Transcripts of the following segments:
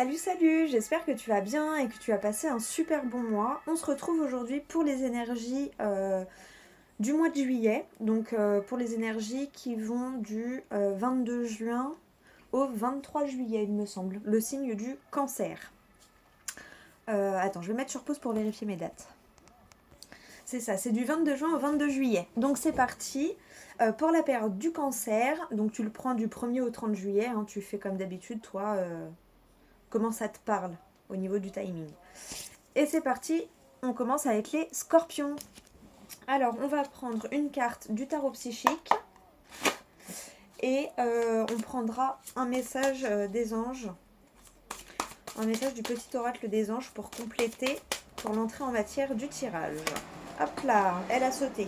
Salut, salut, j'espère que tu vas bien et que tu as passé un super bon mois. On se retrouve aujourd'hui pour les énergies du mois de juillet, donc pour les énergies qui vont du 22 juin au 23 juillet, il me semble, le signe du cancer. Attends, je vais mettre sur pause pour vérifier mes dates. C'est ça, c'est du 22 juin au 22 juillet. Donc c'est parti pour la période du cancer. Donc tu le prends du 1er au 30 juillet, hein, tu fais comme d'habitude, toi, comment ça te parle au niveau du timing. Et c'est parti, on commence avec les scorpions. Alors, on va prendre une carte du tarot psychique et on prendra un message des anges, un message du petit oracle des anges pour compléter, pour l'entrée en matière du tirage. Hop là, elle a sauté.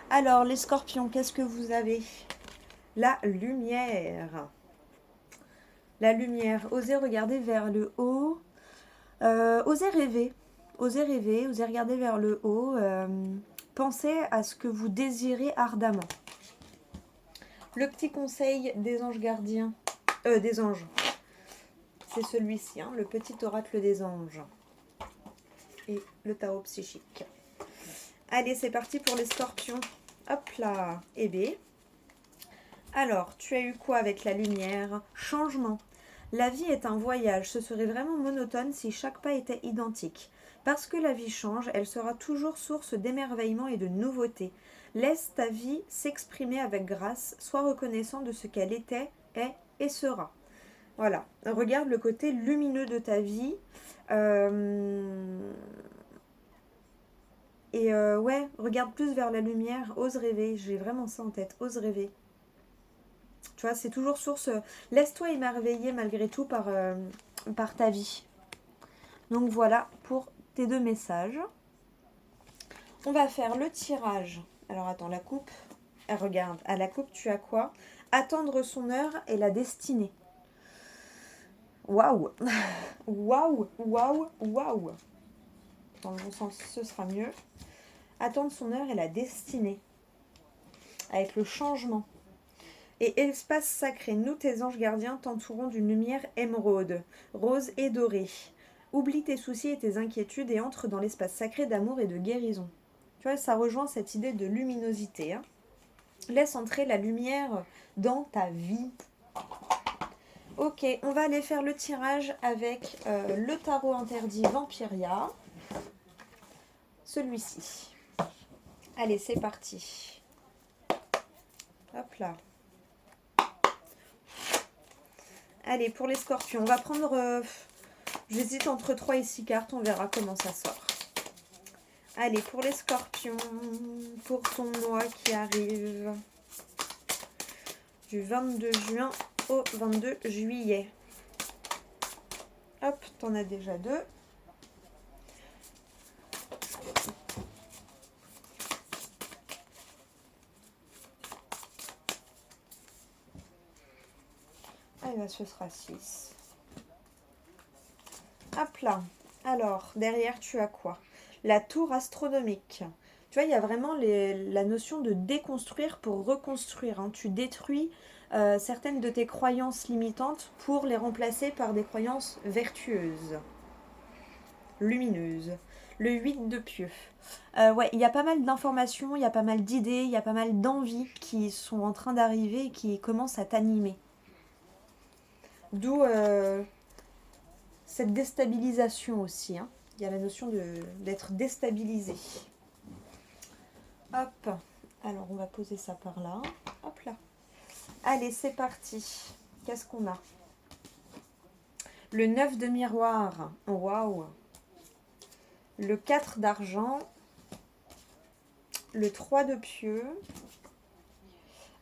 Alors, les scorpions, qu'est-ce que vous avez? La lumière. La lumière, osez regarder vers le haut, osez rêver. Osez rêver, osez regarder vers le haut. Pensez à ce que vous désirez ardemment. Le petit conseil des anges gardiens, des anges, c'est celui-ci, hein, le petit oracle des anges et le tarot psychique. Allez, c'est parti pour les scorpions. Hop là, et B. Alors, tu as eu quoi avec la lumière? Changement. La vie est un voyage, ce serait vraiment monotone si chaque pas était identique. Parce que la vie change, elle sera toujours source d'émerveillement et de nouveautés. Laisse ta vie s'exprimer avec grâce, sois reconnaissant de ce qu'elle était, est et sera. Voilà, regarde le côté lumineux de ta vie. Ouais, regarde plus vers la lumière, ose rêver, j'ai vraiment ça en tête, ose rêver. Tu vois, c'est toujours source. Laisse-toi émerveiller malgré tout par ta vie. Donc voilà pour tes deux messages. On va faire le tirage. Alors attends, la coupe. Regarde, à la coupe, tu as quoi? Attendre son heure et la destinée. Waouh! Waouh! Waouh! Waouh! Dans le bon sens, ce sera mieux. Attendre son heure et la destinée. Avec le changement. Et espace sacré, nous tes anges gardiens t'entourons d'une lumière émeraude, rose et dorée. Oublie tes soucis et tes inquiétudes et entre dans l'espace sacré d'amour et de guérison. Tu vois, ça rejoint cette idée de luminosité. Hein. Laisse entrer la lumière dans ta vie. Ok, on va aller faire le tirage avec le tarot interdit Vampiria. Celui-ci. Allez, c'est parti. Hop là. Allez, pour les scorpions, on va prendre... j'hésite entre 3 et 6 cartes, on verra comment ça sort. Allez, pour les scorpions, pour ton mois qui arrive du 22 juin au 22 juillet. Hop, t'en as déjà 2. Ah, là, ce sera 6. Hop là. Alors, derrière, tu as quoi? La tour astronomique. Tu vois, il y a vraiment la notion de déconstruire pour reconstruire. Hein. Tu détruis certaines de tes croyances limitantes pour les remplacer par des croyances vertueuses, lumineuses. Le 8 de pieux. Ouais, il y a pas mal d'informations, il y a pas mal d'idées, il y a pas mal d'envies qui sont en train d'arriver et qui commencent à t'animer. D'où cette déstabilisation aussi. Hein. Il y a la notion d'être déstabilisé. Hop. Alors, on va poser ça par là. Hop là. Allez, c'est parti. Qu'est-ce qu'on a? Le 9 de miroir. Waouh. Le 4 d'argent. Le 3 de pieux.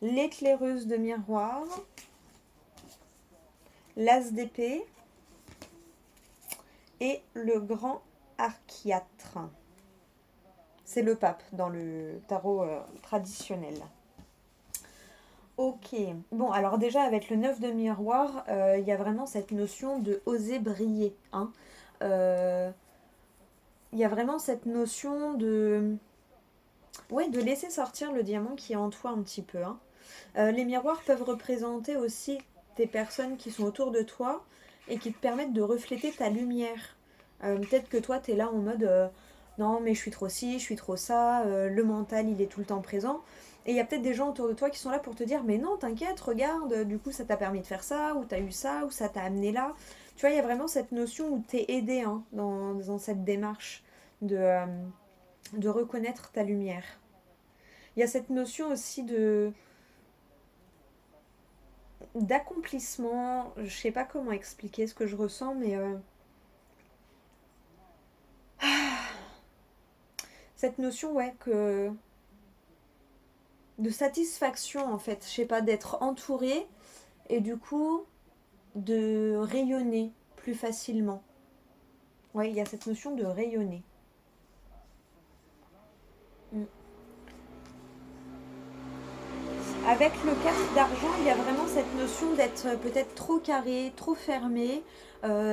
L'éclaireuse de miroir. L'as d'épée. Et le grand archiatre. C'est le pape dans le tarot traditionnel. Ok. Bon, alors déjà, avec le 9 de miroir, il y a vraiment cette notion de oser briller. Hein. Il y a vraiment cette notion de... Ouais, de laisser sortir le diamant qui est en toi un petit peu. Hein. Les miroirs peuvent représenter aussi des personnes qui sont autour de toi et qui te permettent de refléter ta lumière. Peut-être que toi, tu es là en mode non, mais je suis trop ci, je suis trop ça, le mental, il est tout le temps présent. Et il y a peut-être des gens autour de toi qui sont là pour te dire mais non, t'inquiète, regarde, du coup, ça t'a permis de faire ça, ou t'as eu ça, ou ça t'a amené là. Tu vois, il y a vraiment cette notion où t'es aidé hein, dans cette démarche de reconnaître ta lumière. Il y a cette notion aussi d'accomplissement. Je sais pas comment expliquer ce que je ressens, mais cette notion, ouais, que de satisfaction en fait. Je sais pas, d'être entouré et du coup de rayonner plus facilement. Ouais, il y a cette notion de rayonner. Mm. Avec le 4 d'argent, il y a vraiment cette notion d'être peut-être trop carré, trop fermé.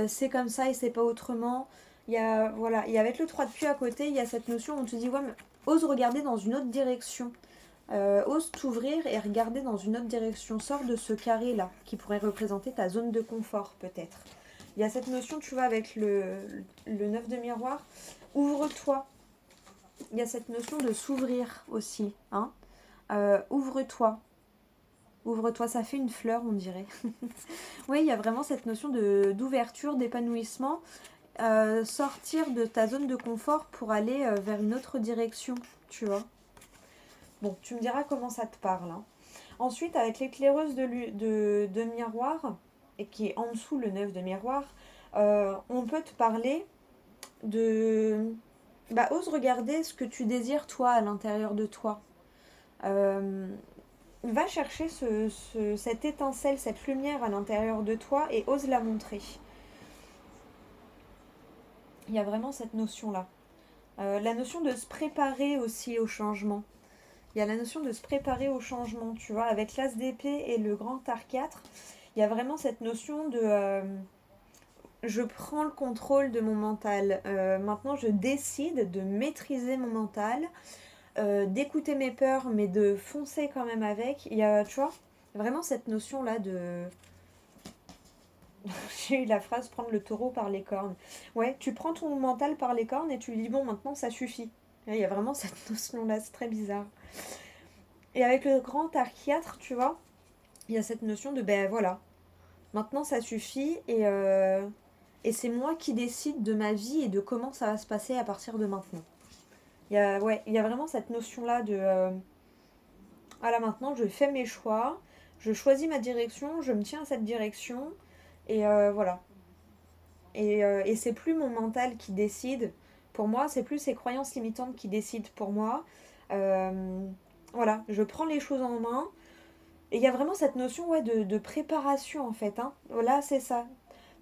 C'est comme ça et c'est pas autrement. Il y a, voilà. Et avec le 3 de pied à côté, il y a cette notion où on te dit, ouais, mais ose regarder dans une autre direction. Ose t'ouvrir et regarder dans une autre direction. Sors de ce carré-là, qui pourrait représenter ta zone de confort, peut-être. Il y a cette notion, tu vois, avec le 9 de miroir. Ouvre-toi. Il y a cette notion de s'ouvrir aussi. Hein. Ouvre-toi. Ouvre-toi, ça fait une fleur, on dirait. Oui, il y a vraiment cette notion d'ouverture, d'épanouissement. Sortir de ta zone de confort pour aller vers une autre direction, tu vois. Bon, tu me diras comment ça te parle. Hein. Ensuite, avec l'éclaireuse de miroir, et qui est en dessous le 9 de miroir, on peut te parler de... Bah, ose regarder ce que tu désires toi à l'intérieur de toi. Euh, Va chercher cette étincelle, cette lumière à l'intérieur de toi et ose la montrer. Il y a vraiment cette notion-là. La notion de se préparer aussi au changement. Il y a la notion de se préparer au changement, tu vois, avec l'as d'épée et le grand arc 4, il y a vraiment cette notion de je prends le contrôle de mon mental. Maintenant, je décide de maîtriser mon mental, d'écouter mes peurs, mais de foncer quand même avec. Il y a, tu vois, vraiment cette notion-là de... J'ai eu la phrase prendre le taureau par les cornes. Ouais, tu prends ton mental par les cornes et tu lui dis bon, maintenant ça suffit. Il y a vraiment cette notion-là, c'est très bizarre. Et avec le grand archiatre, tu vois, il y a cette notion de ben voilà, maintenant ça suffit et c'est moi qui décide de ma vie et de comment ça va se passer à partir de maintenant. Ouais, il y a vraiment cette notion-là de voilà, maintenant je fais mes choix, je choisis ma direction, je me tiens à cette direction et voilà. Et c'est plus mon mental qui décide pour moi, c'est plus ces croyances limitantes qui décident pour moi. Euh, voilà, je prends les choses en main. Et il y a vraiment cette notion ouais, de préparation en fait. Hein. Là, c'est ça.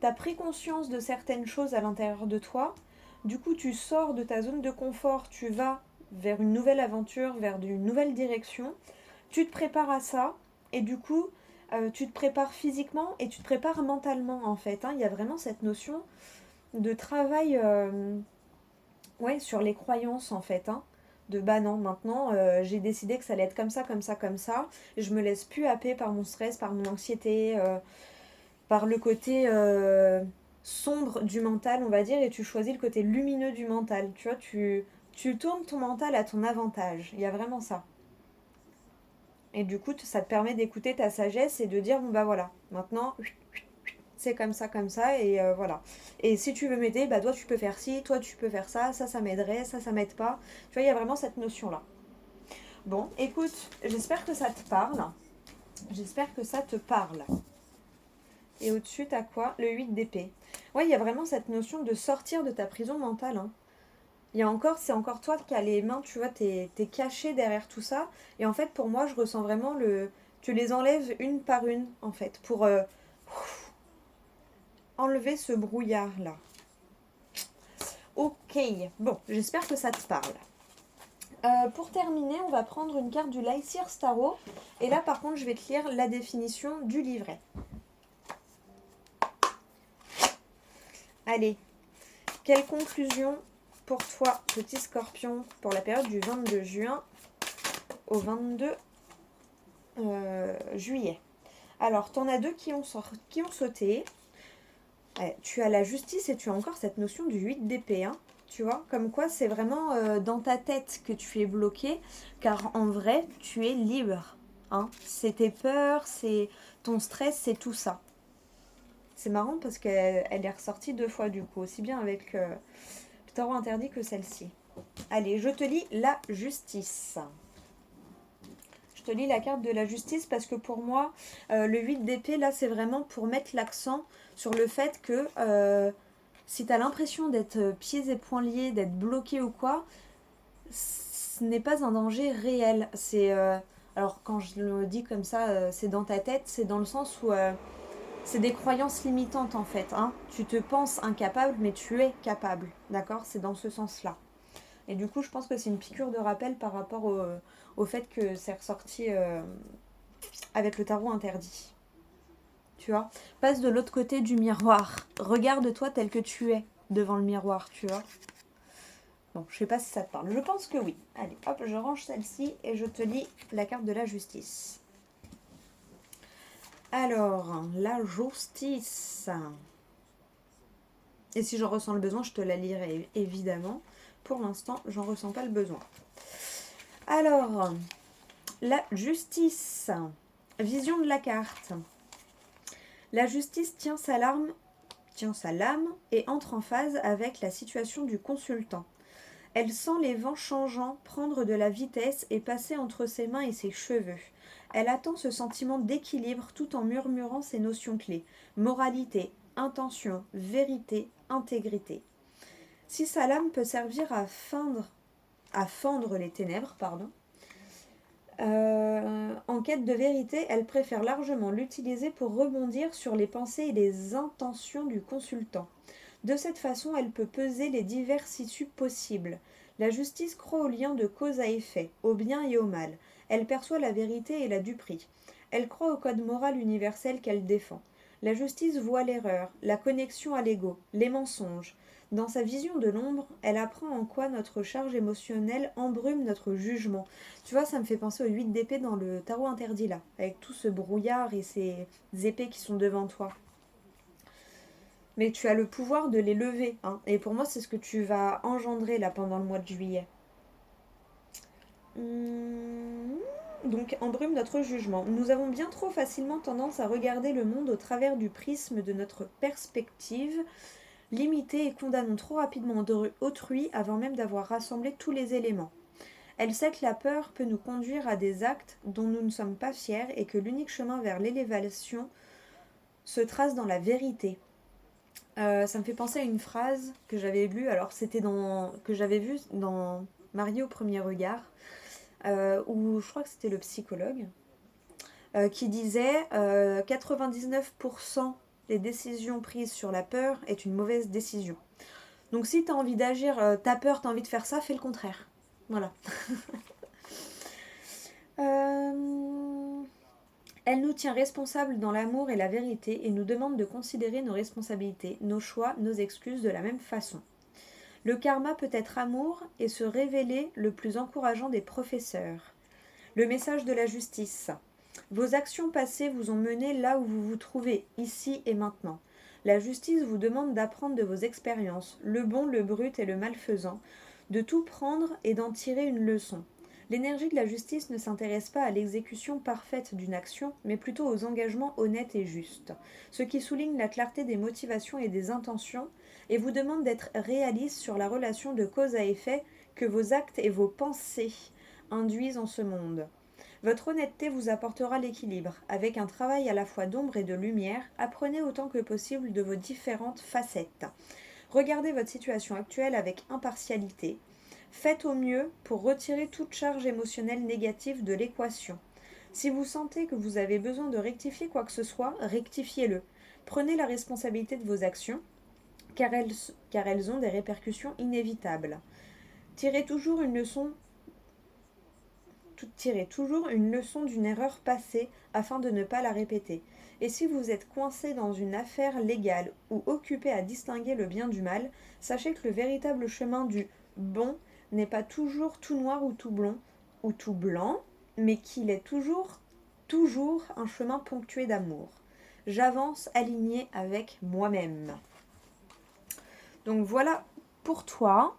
Tu as pris conscience de certaines choses à l'intérieur de toi. Du coup, tu sors de ta zone de confort, tu vas vers une nouvelle aventure, vers une nouvelle direction. Tu te prépares à ça. Et du coup, tu te prépares physiquement et tu te prépares mentalement en fait. Hein. Il y a vraiment cette notion de travail ouais, sur les croyances en fait. Hein. De bah non, maintenant j'ai décidé que ça allait être comme ça, comme ça, comme ça. Je me laisse plus happer par mon stress, par mon anxiété, par le côté sombre du mental, on va dire, et tu choisis le côté lumineux du mental. Tu vois, tu tournes ton mental à ton avantage. Il y a vraiment ça. Et du coup, ça te permet d'écouter ta sagesse et de dire bon bah voilà, maintenant c'est comme ça, et voilà. Et si tu veux m'aider, bah toi tu peux faire ci, toi tu peux faire ça, ça m'aiderait, ça m'aide pas. Tu vois, il y a vraiment cette notion-là. Bon, écoute, j'espère que ça te parle. J'espère que ça te parle. Et au-dessus, t'as quoi? Le 8 d'épée. Ouais, il y a vraiment cette notion de sortir de ta prison mentale. Hein. Il y a encore, c'est encore toi qui as les mains, tu vois, t'es caché derrière tout ça. Et en fait, pour moi, je ressens vraiment le... Tu les enlèves une par une, en fait, pour enlever ce brouillard-là. Ok, bon, j'espère que ça te parle. Pour terminer, on va prendre une carte du Lycir Starro. Et là, par contre, je vais te lire la définition du livret. Allez, quelle conclusion pour toi, petit scorpion, pour la période du 22 juin au 22 juillet? Alors, t'en as deux qui ont sauté. Tu as la justice et tu as encore cette notion du 8 d'épée, hein, tu vois, comme quoi c'est vraiment dans ta tête que tu es bloqué, car en vrai, tu es libre. Hein. C'est tes peurs, c'est ton stress, c'est tout ça. C'est marrant parce qu'elle est ressortie 2 fois du coup, aussi bien avec le tarot interdit que celle-ci. Allez, je te lis la justice. Je te lis la carte de la justice parce que pour moi, le 8 d'épée, là, c'est vraiment pour mettre l'accent sur le fait que si tu as l'impression d'être pieds et poings liés, d'être bloqué ou quoi, ce n'est pas un danger réel. Alors, quand je le dis comme ça, c'est dans ta tête, c'est dans le sens où c'est des croyances limitantes en fait. Hein. Tu te penses incapable, mais tu es capable. D'accord. C'est dans ce sens-là. Et du coup, je pense que c'est une piqûre de rappel par rapport au fait que c'est ressorti avec le tarot interdit. Tu vois, passe de l'autre côté du miroir. Regarde-toi tel que tu es devant le miroir, tu vois. Bon, je sais pas si ça te parle. Je pense que oui. Allez, hop, je range celle-ci et je te lis la carte de la justice. Alors, la justice. Et si j'en ressens le besoin, je te la lirai évidemment. Pour l'instant, j'en ressens pas le besoin. Alors, la justice. Vision de la carte. La justice tient sa lame et entre en phase avec la situation du consultant. Elle sent les vents changeants prendre de la vitesse et passer entre ses mains et ses cheveux. Elle attend ce sentiment d'équilibre tout en murmurant ses notions clés. Moralité, intention, vérité, intégrité. Si sa lame peut servir à fendre les ténèbres, en quête de vérité, elle préfère largement l'utiliser pour rebondir sur les pensées et les intentions du consultant. De cette façon, elle peut peser les diverses issues possibles. La justice croit au lien de cause à effet, au bien et au mal. Elle perçoit la vérité et la duperie. Elle croit au code moral universel qu'elle défend. La justice voit l'erreur, la connexion à l'ego, les mensonges. Dans sa vision de l'ombre, elle apprend en quoi notre charge émotionnelle embrume notre jugement. Tu vois, ça me fait penser aux 8 d'épée dans le tarot interdit là, avec tout ce brouillard et ces épées qui sont devant toi. Mais tu as le pouvoir de les lever. Hein. Et pour moi, c'est ce que tu vas engendrer là pendant le mois de juillet. Donc, embrume notre jugement. Nous avons bien trop facilement tendance à regarder le monde au travers du prisme de notre perspective limitée et condamnons trop rapidement autrui avant même d'avoir rassemblé tous les éléments. Elle sait que la peur peut nous conduire à des actes dont nous ne sommes pas fiers et que l'unique chemin vers l'élévation se trace dans la vérité. Ça me fait penser à une phrase que j'avais lue, alors que j'avais vue dans Mariée au premier regard, où je crois que c'était le psychologue, qui disait 99% des décisions prises sur la peur est une mauvaise décision. Donc si tu as envie d'agir, t'as peur, tu as envie de faire ça, fais le contraire. Voilà. Elle nous tient responsables dans l'amour et la vérité et nous demande de considérer nos responsabilités, nos choix, nos excuses de la même façon. Le karma peut être amour et se révéler le plus encourageant des professeurs. Le message de la justice. Vos actions passées vous ont mené là où vous vous trouvez, ici et maintenant. La justice vous demande d'apprendre de vos expériences, le bon, le brut et le malfaisant, de tout prendre et d'en tirer une leçon. L'énergie de la justice ne s'intéresse pas à l'exécution parfaite d'une action, mais plutôt aux engagements honnêtes et justes, ce qui souligne la clarté des motivations et des intentions, et vous demande d'être réaliste sur la relation de cause à effet que vos actes et vos pensées induisent en ce monde. Votre honnêteté vous apportera l'équilibre. Avec un travail à la fois d'ombre et de lumière, apprenez autant que possible de vos différentes facettes. Regardez votre situation actuelle avec impartialité. Faites au mieux pour retirer toute charge émotionnelle négative de l'équation. Si vous sentez que vous avez besoin de rectifier quoi que ce soit, rectifiez-le. Prenez la responsabilité de vos actions, car elles ont des répercussions inévitables. Tirez toujours une leçon d'une erreur passée afin de ne pas la répéter. Et si vous êtes coincé dans une affaire légale ou occupé à distinguer le bien du mal, sachez que le véritable chemin du bon n'est pas toujours tout noir ou tout blond ou tout blanc, mais qu'il est toujours un chemin ponctué d'amour. j'avance alignée avec moi-même. Donc voilà pour toi.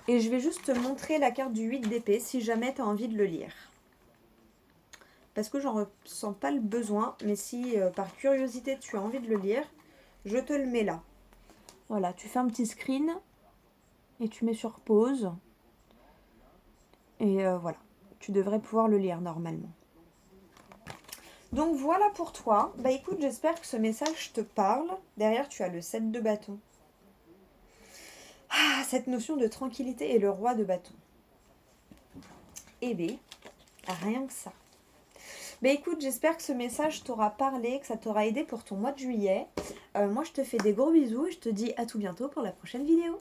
Et je vais juste te montrer la carte du 8 d'épée si jamais tu as envie de le lire. Parce que j'en ressens pas le besoin, mais si par curiosité tu as envie de le lire, je te le mets là. Voilà, tu fais un petit screen et tu mets sur pause. Et voilà, tu devrais pouvoir le lire normalement. Donc voilà pour toi. Bah écoute, j'espère que ce message te parle. Derrière, tu as le 7 de bâton. Ah, cette notion de tranquillité et le roi de bâton. Eh bien, rien que ça. Bah écoute, j'espère que ce message t'aura parlé, que ça t'aura aidé pour ton mois de juillet. Moi, je te fais des gros bisous et je te dis à tout bientôt pour la prochaine vidéo.